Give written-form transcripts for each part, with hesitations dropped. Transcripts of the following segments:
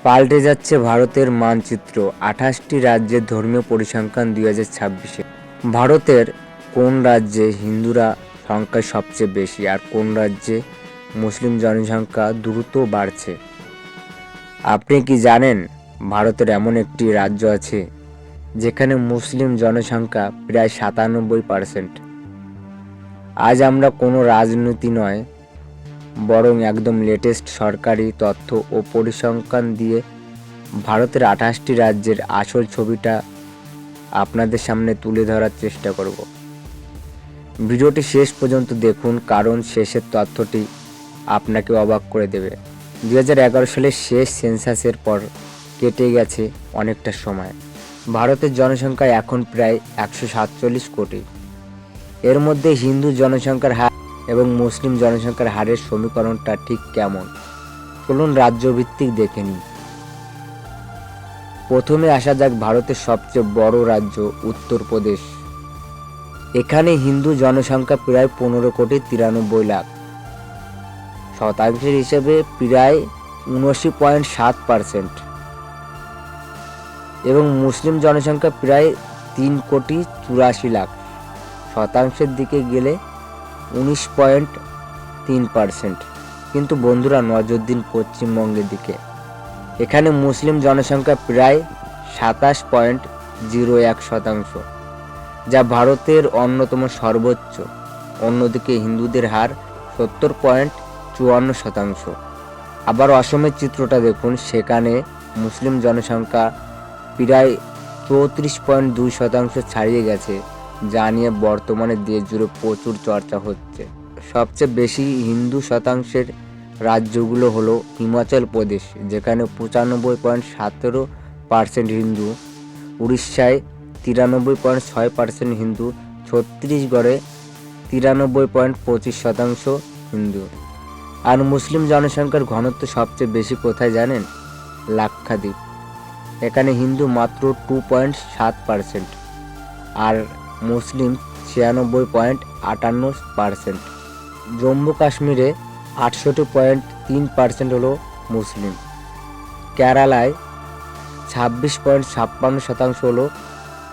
পাল্টে যাচ্ছে ভারতের মানচিত্র। ২৮টি রাজ্যের ধর্মীয় পরিসংখ্যান ২০২৬-এ। ভারতের কোন রাজ্যে হিন্দুরা সংখ্যায় সবচেয়ে বেশি আর কোন রাজ্যে মুসলিম জনসংখ্যা দ্রুত বাড়ছে? আপনি কি জানেন ভারতের এমন একটি রাজ্য আছে যেখানে মুসলিম জনসংখ্যা প্রায় ৯৭%? আজ আমরা কোনো রাজনীতি নয়, বরং একদম লেটেস্ট সরকারি তথ্য ও পরিসংখ্যান দিয়ে ভারতের ২৮টি রাজ্যের আসল ছবিটা আপনাদের সামনে তুলে ধরার চেষ্টা করব। ভিডিওটি শেষ পর্যন্ত দেখুন, কারণ শেষের তথ্যটি আপনাকে অবাক করে দেবে। ২০১১ সালের শেষ সেন্সাসের পর কেটে গেছে অনেকটা সময়। ভারতের জনসংখ্যা এখন প্রায় ১৪৭ কোটি। এর মধ্যে হিন্দু জনসংখ্যার হার এবং মুসলিম জনসংখ্যার হারের সমীকরণটা ঠিক কেমন, চলুন রাজ্যভিত্তিক দেখে নিই। প্রথমে আসা যাক ভারতের সবচেয়ে বড় রাজ্য উত্তরপ্রদেশ। এখানে হিন্দু জনসংখ্যা প্রায় ১৫,৯৩,০০,০০০। শতাংশের হিসেবে প্রায় ৭৯.৭% এবং মুসলিম জনসংখ্যা প্রায় ৩,৮৪,০০,০০০। শতাংশের দিকে গেলে ১৯.৩%। কিন্তু বন্ধুরা, নজর দিন পশ্চিমবঙ্গের দিকে। এখানে মুসলিম জনসংখ্যা প্রায় ২৭.০১%, যা ভারতের অন্যতম সর্বোচ্চ। অন্যদিকে হিন্দুদের হার ৭০.৫৪%। আবার অসমের চিত্রটা দেখুন, সেখানে মুসলিম জনসংখ্যা প্রায় ৩৪.২% ছাড়িয়ে গেছে, যা নিয়ে বর্তমানে দেশ জুড়ে প্রচুর চর্চা হচ্ছে। সবচেয়ে বেশি হিন্দু শতাংশের রাজ্যগুলো হলো হিমাচল প্রদেশ, যেখানে ৯৫.১৭% হিন্দু, উড়িষ্যায় ৯৩.৬% হিন্দু, ছত্তিশগড়ে ৯৩.২৫% হিন্দু। আর মুসলিম জনসংখ্যার ঘনত্ব সবচেয়ে বেশি কোথায় জানেন? লাক্ষাদ্বীপ। এখানে হিন্দু মাত্র 2.7% আর মুসলিম ৯৬.৫৮%। জম্মু কাশ্মীরে ৬৮.৩% হলো মুসলিম। কেরালায় ২৬.৫৬% হলো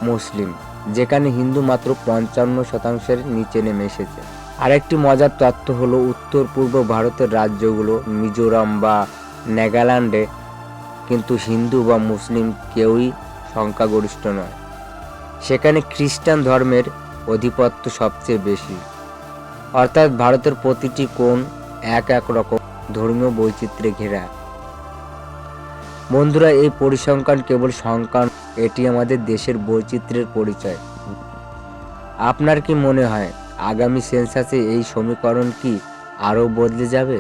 মুসলিম, যেখানে হিন্দু মাত্র ৫৫%-এর নিচে নেমে এসেছে। আরেকটি মজার তথ্য হলো উত্তর পূর্ব ভারতের রাজ্যগুলো মিজোরাম বা নাগাল্যান্ডে কিন্তু হিন্দু বা মুসলিম কেউই সংখ্যাগরিষ্ঠ নয়। সেখানে খ্রিস্টান ধর্মের আধিপত্য সবচেয়ে বেশি। অর্থাৎ ভারতের প্রতিটি কোণ এক এক রকম ধর্মীয় বৈচিত্র্যে ঘেরা। বন্ধুরা, এই পরিসংখ্যান কেবল সংখ্যা, এটি আমাদের দেশের বৈচিত্র্যের পরিচয়। আপনার কি মনে হয় আগামী সেন্সাসে এই সমীকরণ কি আরও বদলে যাবে?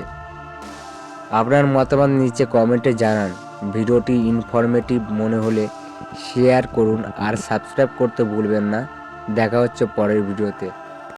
আপনার মতামত নিচে কমেন্টে জানান। ভিডিওটি ইনফরমেটিভ মনে হলে শেয়ার করুন আর সাবস্ক্রাইব করতে ভুলবেন না। দেখা হচ্ছে পরের ভিডিওতে।